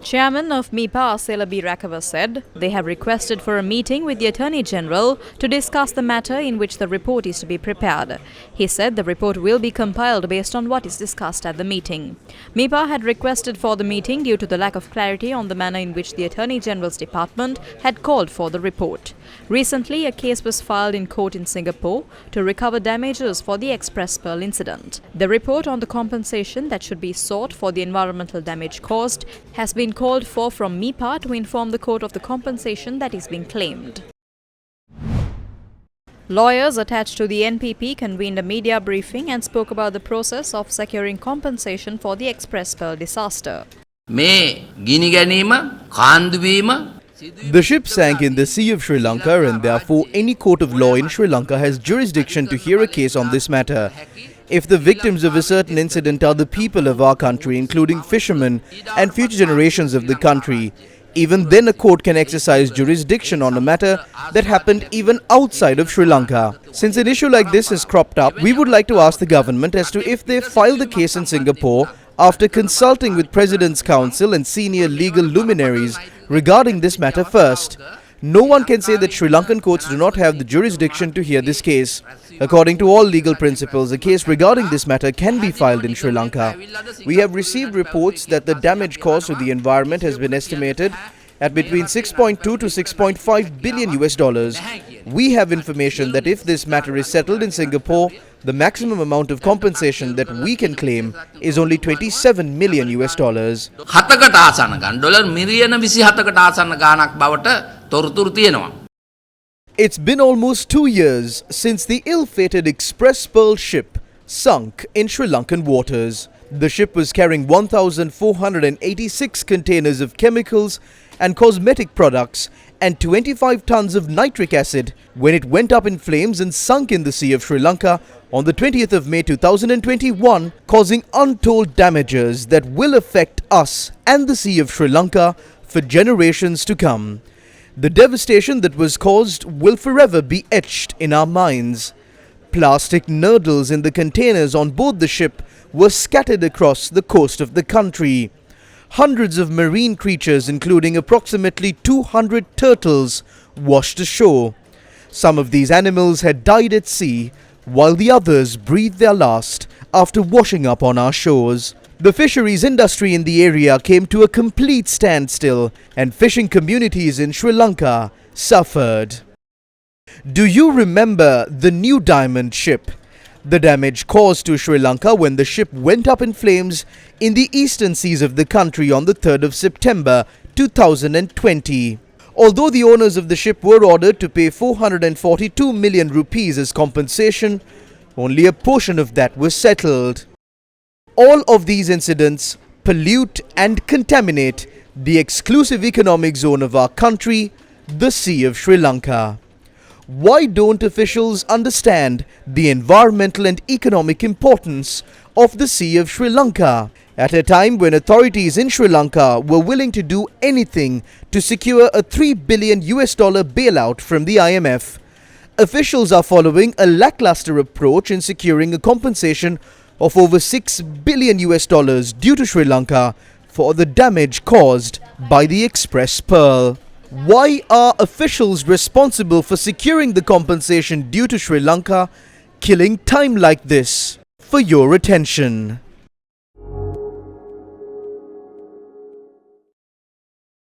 Chairman of MEPA Asela B. Rakava said they have requested for a meeting with the Attorney General to discuss the matter in which the report is to be prepared. He said the report will be compiled based on what is discussed at the meeting. MEPA had requested for the meeting due to the lack of clarity on the manner in which the Attorney General's department had called for the report. Recently, a case was filed in court in Singapore to recover damages for the Express Pearl incident. The report on the compensation that should be sought for the environmental damage caused has been called for from MEPA to inform the court of the compensation that is being claimed. Lawyers attached to the NPP convened a media briefing and spoke about the process of securing compensation for the Express Pearl disaster. The ship sank in the Sea of Sri Lanka, and therefore any court of law in Sri Lanka has jurisdiction to hear a case on this matter. If the victims of a certain incident are the people of our country, including fishermen and future generations of the country, even then a court can exercise jurisdiction on a matter that happened even outside of Sri Lanka. Since an issue like this has cropped up, we would like to ask the government as to if they filed the case in Singapore after consulting with President's Council and senior legal luminaries regarding this matter first. No one can say that Sri Lankan courts do not have the jurisdiction to hear this case. According to all legal principles, a case regarding this matter can be filed in Sri Lanka. We have received reports that the damage caused to the environment has been estimated at between 6.2 to 6.5 billion US dollars. We have information that if this matter is settled in Singapore, the maximum amount of compensation that we can claim is only 27 million US dollars. It's been almost 2 years since the ill-fated Express Pearl ship sunk in Sri Lankan waters. The ship was carrying 1,486 containers of chemicals and cosmetic products and 25 tons of nitric acid when it went up in flames and sunk in the Sea of Sri Lanka on the 20th of May 2021, causing untold damages that will affect us and the Sea of Sri Lanka for generations to come. The devastation that was caused will forever be etched in our minds. Plastic nurdles in the containers on board the ship were scattered across the coast of the country. Hundreds of marine creatures, including approximately 200 turtles, washed ashore. Some of these animals had died at sea, while the others breathed their last after washing up on our shores. The fisheries industry in the area came to a complete standstill, and fishing communities in Sri Lanka suffered. Do you remember the New Diamond ship? The damage caused to Sri Lanka when the ship went up in flames in the eastern seas of the country on the 3rd of September 2020. Although the owners of the ship were ordered to pay 442 million rupees as compensation, only a portion of that was settled. All of these incidents pollute and contaminate the exclusive economic zone of our country, the Sea of Sri Lanka. Why don't officials understand the environmental and economic importance of the Sea of Sri Lanka? At a time when authorities in Sri Lanka were willing to do anything to secure a $3 billion bailout from the IMF, officials are following a lackluster approach in securing a compensation of over $6 billion due to Sri Lanka for the damage caused by the Express Pearl. Why are officials responsible for securing the compensation due to Sri Lanka killing time like this? For your attention.